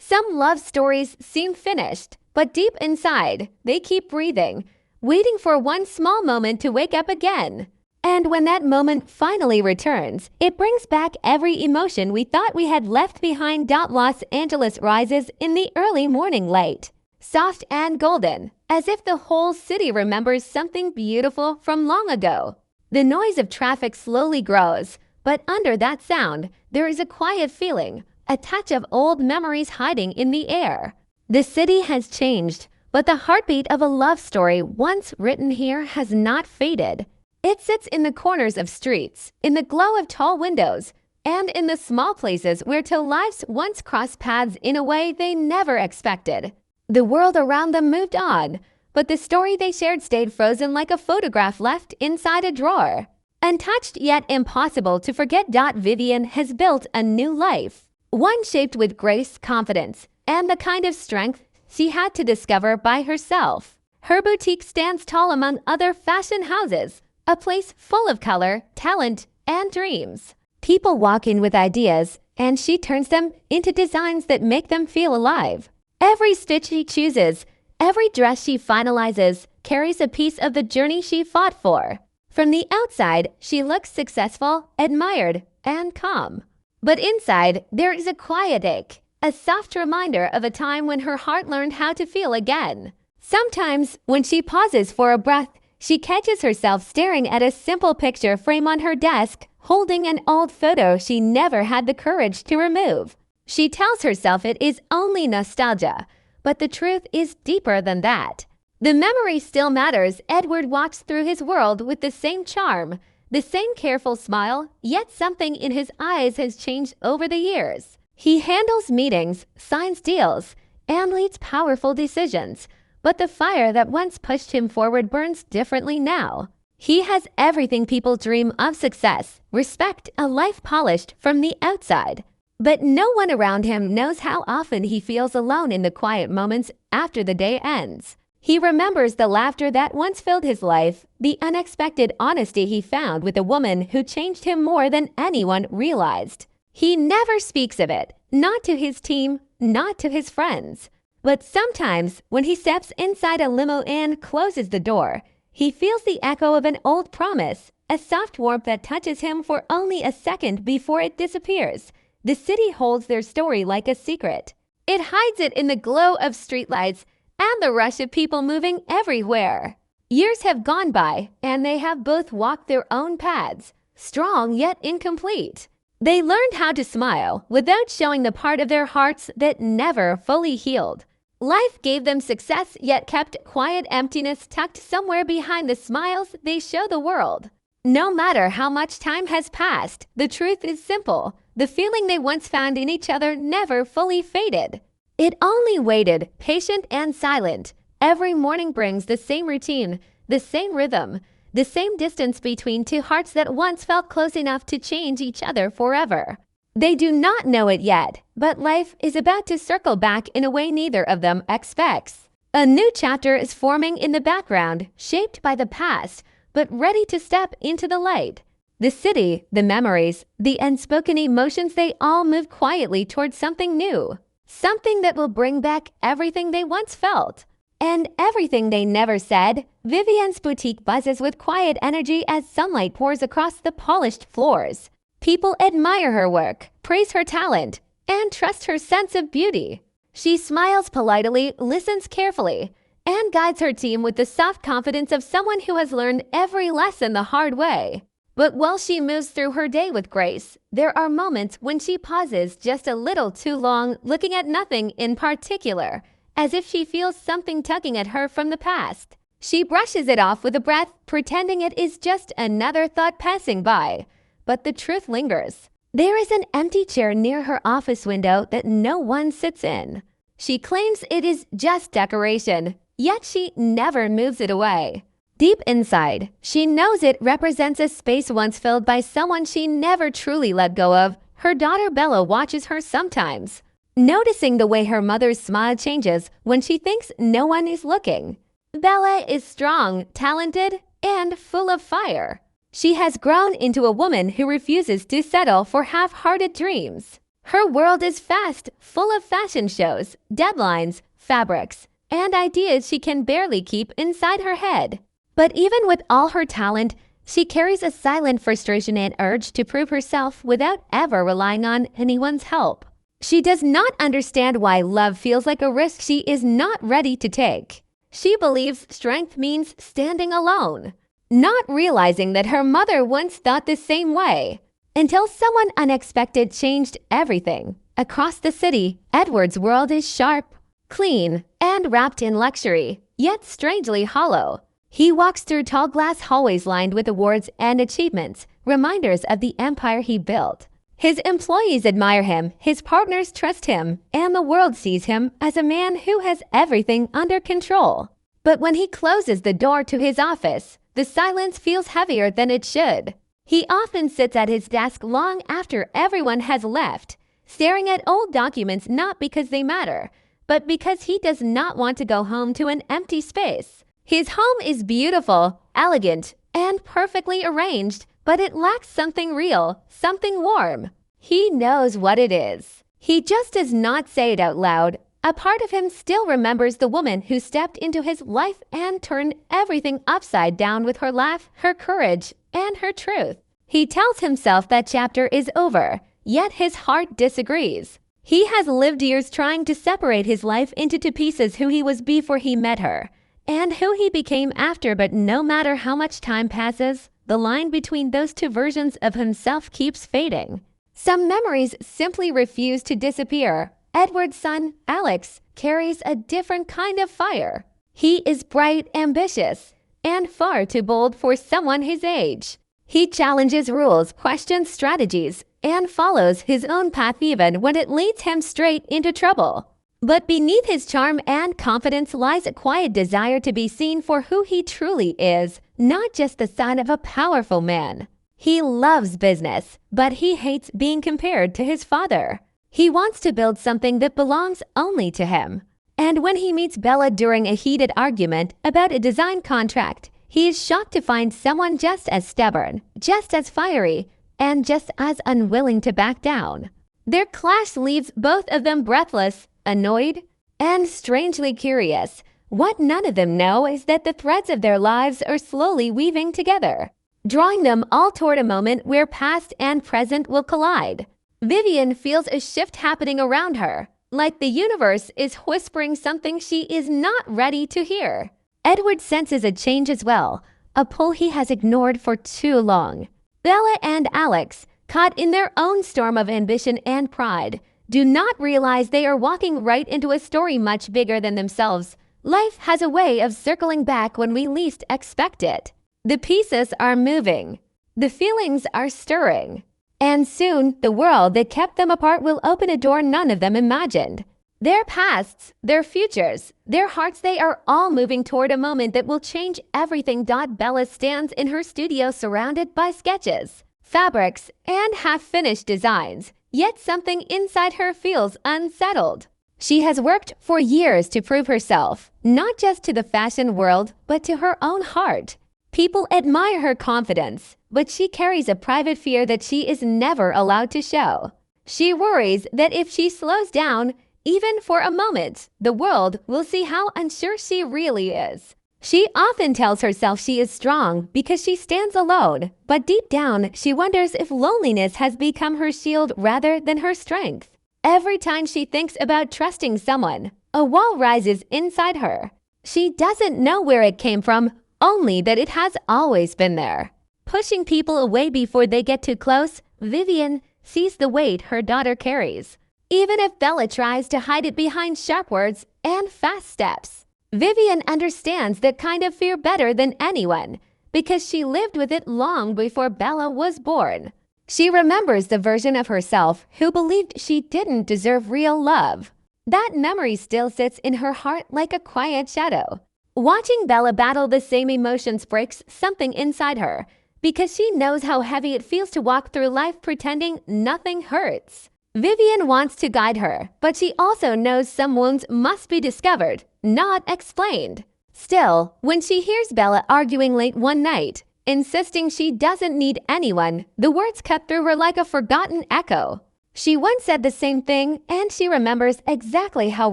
Some love stories seem finished, but deep inside, they keep breathing, waiting for one small moment to wake up again. And when that moment finally returns, it brings back every emotion we thought we had left behind. Los Angeles rises in the early morning light, soft and golden, as if the whole city remembers something beautiful from long ago. The noise of traffic slowly grows, but under that sound, there is a quiet feeling, a touch of old memories hiding in the air. The city has changed, but the heartbeat of a love story once written here has not faded. It sits in the corners of streets, in the glow of tall windows, and in the small places where two lives once crossed paths in a way they never expected. The world around them moved on, but the story they shared stayed frozen like a photograph left inside a drawer. Untouched yet impossible to forget. Vivian has built a new life. One shaped with grace, confidence, and the kind of strength she had to discover by herself. Her boutique stands tall among other fashion houses, a place full of color, talent, and dreams. People walk in with ideas, and she turns them into designs that make them feel alive. Every stitch she chooses, every dress she finalizes, carries a piece of the journey she fought for. From the outside, she looks successful, admired, and calm. But inside, there is a quiet ache, a soft reminder of a time when her heart learned how to feel again. Sometimes, when she pauses for a breath, she catches herself staring at a simple picture frame on her desk, holding an old photo she never had the courage to remove. She tells herself it is only nostalgia, but the truth is deeper than that. The memory still matters. Edward walks through his world with the same charm, the same careful smile, yet something in his eyes has changed over the years. He handles meetings, signs deals, and leads powerful decisions, but the fire that once pushed him forward burns differently now. He has everything people dream of: success, respect, a life polished from the outside. But no one around him knows how often he feels alone in the quiet moments after the day ends. He remembers the laughter that once filled his life, the unexpected honesty he found with a woman who changed him more than anyone realized. He never speaks of it, not to his team, not to his friends. But sometimes, when he steps inside a limo and closes the door, he feels the echo of an old promise, a soft warmth that touches him for only a second before it disappears. The city holds their story like a secret. It hides it in the glow of streetlights and the rush of people moving everywhere. Years have gone by, and they have both walked their own paths, strong yet incomplete. They learned how to smile without showing the part of their hearts that never fully healed. Life gave them success, yet kept quiet emptiness tucked somewhere behind the smiles they show the world. No matter how much time has passed, the truth is simple. The feeling they once found in each other never fully faded. It only waited, patient and silent. Every morning brings the same routine, the same rhythm, the same distance between two hearts that once felt close enough to change each other forever. They do not know it yet, but life is about to circle back in a way neither of them expects. A new chapter is forming in the background, shaped by the past, but ready to step into the light. The city, the memories, the unspoken emotions, they all move quietly towards something new. Something that will bring back everything they once felt. And everything they never said. Vivian's boutique buzzes with quiet energy as sunlight pours across the polished floors. People admire her work, praise her talent, and trust her sense of beauty. She smiles politely, listens carefully, and guides her team with the soft confidence of someone who has learned every lesson the hard way. But while she moves through her day with grace, there are moments when she pauses just a little too long, looking at nothing in particular, as if she feels something tugging at her from the past. She brushes it off with a breath, pretending it is just another thought passing by. But the truth lingers. There is an empty chair near her office window that no one sits in. She claims it is just decoration, yet she never moves it away. Deep inside, she knows it represents a space once filled by someone she never truly let go of. Her daughter Bella watches her sometimes, noticing the way her mother's smile changes when she thinks no one is looking. Bella is strong, talented, and full of fire. She has grown into a woman who refuses to settle for half-hearted dreams. Her world is fast, full of fashion shows, deadlines, fabrics, and ideas she can barely keep inside her head. But even with all her talent, she carries a silent frustration and urge to prove herself without ever relying on anyone's help. She does not understand why love feels like a risk she is not ready to take. She believes strength means standing alone, not realizing that her mother once thought the same way. Until someone unexpected changed everything. Across the city, Edward's world is sharp, clean, and wrapped in luxury, yet strangely hollow. He walks through tall glass hallways lined with awards and achievements, reminders of the empire he built. His employees admire him, his partners trust him, and the world sees him as a man who has everything under control. But when he closes the door to his office, the silence feels heavier than it should. He often sits at his desk long after everyone has left, staring at old documents not because they matter, but because he does not want to go home to an empty space. His home is beautiful, elegant, and perfectly arranged, but it lacks something real, something warm. He knows what it is. He just does not say it out loud. A part of him still remembers the woman who stepped into his life and turned everything upside down with her laugh, her courage, and her truth. He tells himself that chapter is over, yet his heart disagrees. He has lived years trying to separate his life into two pieces: who he was before he met her, and who he became after. But no matter how much time passes, the line between those two versions of himself keeps fading. Some memories simply refuse to disappear. Edward's son, Alex, carries a different kind of fire. He is bright, ambitious, and far too bold for someone his age. He challenges rules, questions strategies, and follows his own path even when it leads him straight into trouble. But beneath his charm and confidence lies a quiet desire to be seen for who he truly is, not just the son of a powerful man. He loves business, but he hates being compared to his father. He wants to build something that belongs only to him. And when he meets Bella during a heated argument about a design contract, he is shocked to find someone just as stubborn, just as fiery, and just as unwilling to back down. Their clash leaves both of them breathless, annoyed, and strangely curious. What none of them know is that the threads of their lives are slowly weaving together, drawing them all toward a moment where past and present will collide. Vivian feels a shift happening around her, like the universe is whispering something she is not ready to hear. Edward senses a change as well, a pull he has ignored for too long. Bella and Alex, caught in their own storm of ambition and pride, do not realize they are walking right into a story much bigger than themselves. Life has a way of circling back when we least expect it. The pieces are moving. The feelings are stirring. And soon, the world that kept them apart will open a door none of them imagined. Their pasts, their futures, their hearts, they are all moving toward a moment that will change everything. Bella stands in her studio surrounded by sketches, fabrics, and half-finished designs, yet something inside her feels unsettled. She has worked for years to prove herself, not just to the fashion world, but to her own heart. People admire her confidence, but she carries a private fear that she is never allowed to show. She worries that if she slows down, even for a moment, the world will see how unsure she really is. She often tells herself she is strong because she stands alone, but deep down, she wonders if loneliness has become her shield rather than her strength. Every time she thinks about trusting someone, a wall rises inside her. She doesn't know where it came from, only that it has always been there. Pushing people away before they get too close, Vivian sees the weight her daughter carries. Even if Bella tries to hide it behind sharp words and fast steps, Vivian understands that kind of fear better than anyone because she lived with it long before Bella was born. She remembers the version of herself who believed she didn't deserve real love. That memory still sits in her heart like a quiet shadow. Watching Bella battle the same emotions breaks something inside her because she knows how heavy it feels to walk through life pretending nothing hurts. Vivian wants to guide her, but she also knows some wounds must be discovered, not explained. Still, when she hears Bella arguing late one night, insisting she doesn't need anyone, the words cut through her like a forgotten echo. She once said the same thing, and she remembers exactly how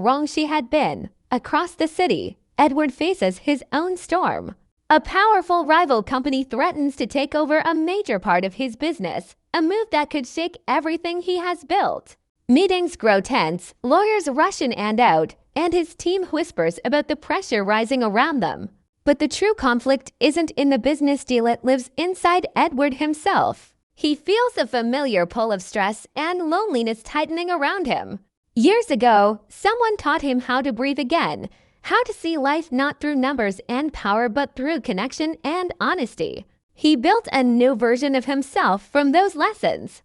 wrong she had been. Across the city, Edward faces his own storm. A powerful rival company threatens to take over a major part of his business, a move that could shake everything he has built. Meetings grow tense, lawyers rush in and out, and his team whispers about the pressure rising around them. But the true conflict isn't in the business deal, it lives inside Edward himself. He feels a familiar pull of stress and loneliness tightening around him. Years ago, someone taught him how to breathe again, how to see life not through numbers and power but through connection and honesty. He built a new version of himself from those lessons.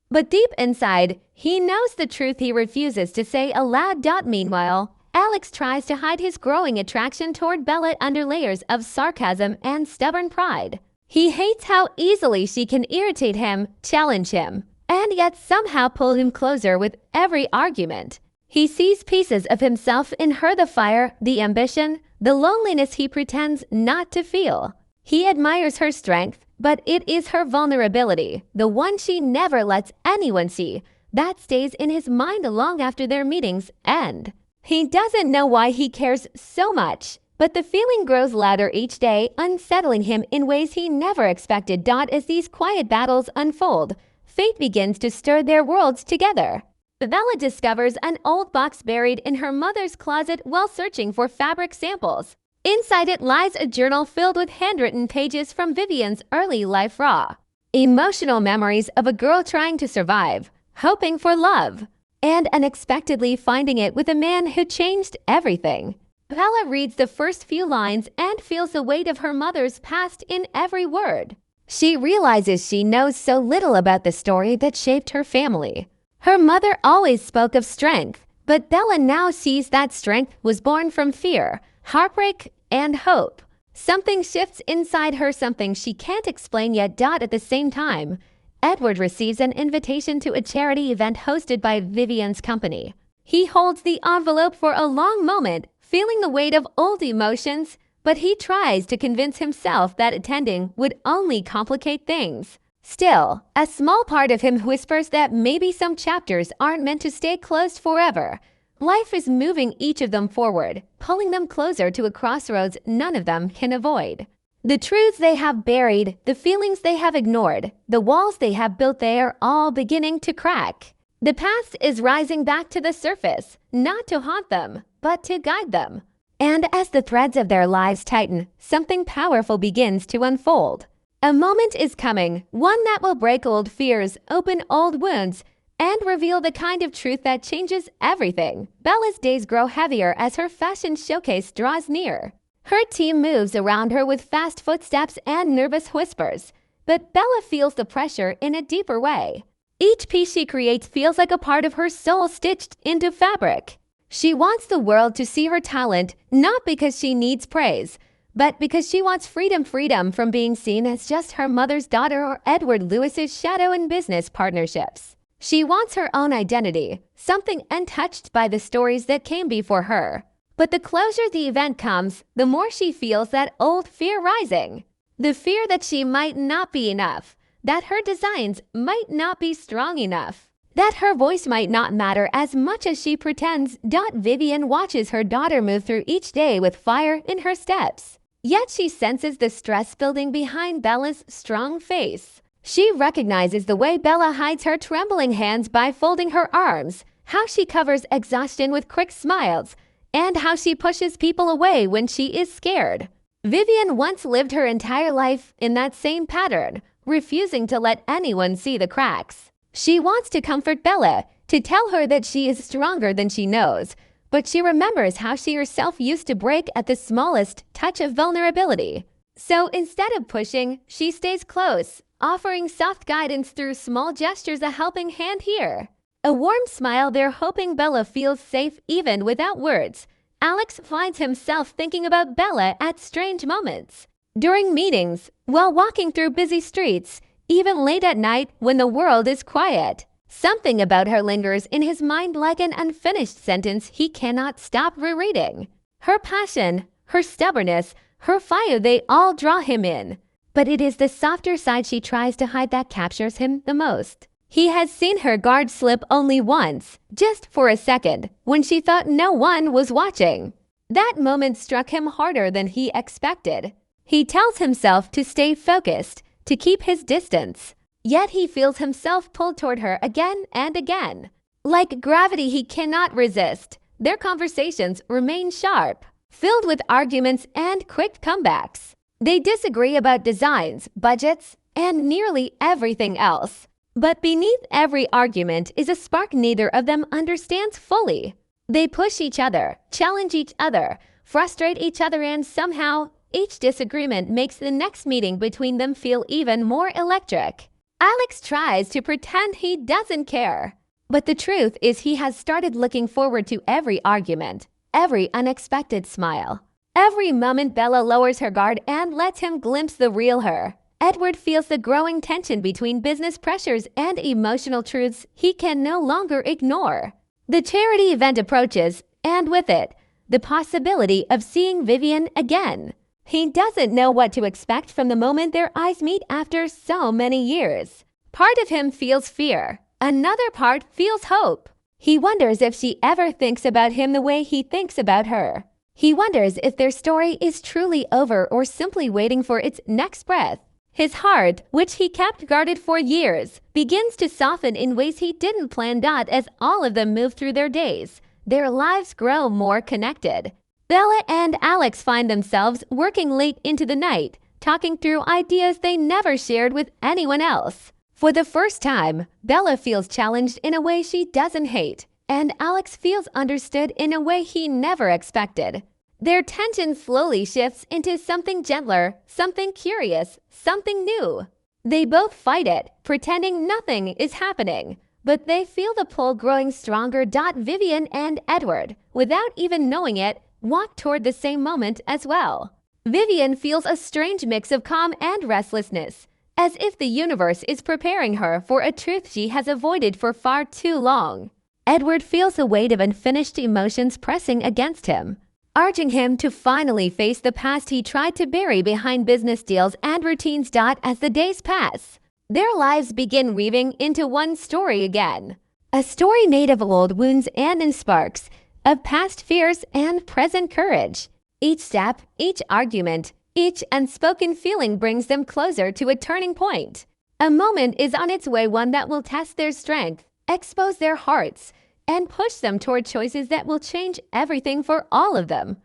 But deep inside, he knows the truth he refuses to say aloud. Meanwhile, Alex tries to hide his growing attraction toward Bella under layers of sarcasm and stubborn pride. He hates how easily she can irritate him, challenge him, and yet somehow pull him closer with every argument. He sees pieces of himself in her, the fire, the ambition, the loneliness he pretends not to feel. He admires her strength, but it is her vulnerability, the one she never lets anyone see, that stays in his mind long after their meetings end. He doesn't know why he cares so much, but the feeling grows louder each day, unsettling him in ways he never expected. As these quiet battles unfold, fate begins to stir their worlds together. Bella discovers an old box buried in her mother's closet while searching for fabric samples. Inside it lies a journal filled with handwritten pages from Vivian's early life, raw emotional memories of a girl trying to survive, hoping for love, and unexpectedly finding it with a man who changed everything. Bella reads the first few lines and feels the weight of her mother's past in every word. She realizes she knows so little about the story that shaped her family. Her mother always spoke of strength, but Bella now sees that strength was born from fear, heartbreak, and hope. Something shifts inside her, something she can't explain yet. At the same time, Edward receives an invitation to a charity event hosted by Vivian's company. He holds the envelope for a long moment, feeling the weight of old emotions, but he tries to convince himself that attending would only complicate things. Still, a small part of him whispers that maybe some chapters aren't meant to stay closed forever. Life is moving each of them forward, pulling them closer to a crossroads none of them can avoid. The truths they have buried, the feelings they have ignored, the walls they have built, they are all beginning to crack. The past is rising back to the surface, not to haunt them, but to guide them. And as the threads of their lives tighten, something powerful begins to unfold. A moment is coming, one that will break old fears, open old wounds, and reveal the kind of truth that changes everything. Bella's days grow heavier as her fashion showcase draws near. Her team moves around her with fast footsteps and nervous whispers, but Bella feels the pressure in a deeper way. Each piece she creates feels like a part of her soul stitched into fabric. She wants the world to see her talent, not because she needs praise, but because she wants freedom from being seen as just her mother's daughter or Edward Lewis's shadow in business partnerships. She wants her own identity, something untouched by the stories that came before her. But the closer the event comes, the more she feels that old fear rising. The fear that she might not be enough, that her designs might not be strong enough, that her voice might not matter as much as she pretends. Vivian watches her daughter move through each day with fire in her steps. Yet she senses the stress building behind Bella's strong face. She recognizes the way Bella hides her trembling hands by folding her arms, how she covers exhaustion with quick smiles, and how she pushes people away when she is scared. Vivian once lived her entire life in that same pattern, refusing to let anyone see the cracks. She wants to comfort Bella, to tell her that she is stronger than she knows, but she remembers how she herself used to break at the smallest touch of vulnerability. So instead of pushing, she stays close, offering soft guidance through small gestures, a helping hand here, a warm smile there, hoping Bella feels safe even without words. Alex finds himself thinking about Bella at strange moments. During meetings, while walking through busy streets, even late at night when the world is quiet. Something about her lingers in his mind like an unfinished sentence he cannot stop rereading. Her passion, her stubbornness, her fire, they all draw him in. But it is the softer side she tries to hide that captures him the most. He has seen her guard slip only once, just for a second, when she thought no one was watching. That moment struck him harder than he expected. He tells himself to stay focused, to keep his distance. Yet he feels himself pulled toward her again and again. Like gravity he cannot resist, their conversations remain sharp, filled with arguments and quick comebacks. They disagree about designs, budgets, and nearly everything else. But beneath every argument is a spark neither of them understands fully. They push each other, challenge each other, frustrate each other, and somehow each disagreement makes the next meeting between them feel even more electric. Alex tries to pretend he doesn't care. But the truth is he has started looking forward to every argument, every unexpected smile. Every moment Bella lowers her guard and lets him glimpse the real her. Edward feels the growing tension between business pressures and emotional truths he can no longer ignore. The charity event approaches, and with it, the possibility of seeing Vivian again. He doesn't know what to expect from the moment their eyes meet after so many years. Part of him feels fear. Another part feels hope. He wonders if she ever thinks about him the way he thinks about her. He wonders if their story is truly over or simply waiting for its next breath. His heart, which he kept guarded for years, begins to soften in ways he didn't plan. As all of them move through their days, their lives grow more connected. Bella and Alex find themselves working late into the night, talking through ideas they never shared with anyone else. For the first time, Bella feels challenged in a way she doesn't hate, and Alex feels understood in a way he never expected. Their tension slowly shifts into something gentler, something curious, something new. They both fight it, pretending nothing is happening, but they feel the pull growing stronger. Vivian and Edward, without even knowing it, walk toward the same moment as well. Vivian feels a strange mix of calm and restlessness, as if the universe is preparing her for a truth she has avoided for far too long. Edward feels the weight of unfinished emotions pressing against him, urging him to finally face the past he tried to bury behind business deals and routines. As the days pass, their lives begin weaving into one story again. A story made of old wounds and in sparks of past fears and present courage. Each step, each argument, each unspoken feeling brings them closer to a turning point. A moment is on its way, one that will test their strength, expose their hearts, and push them toward choices that will change everything for all of them.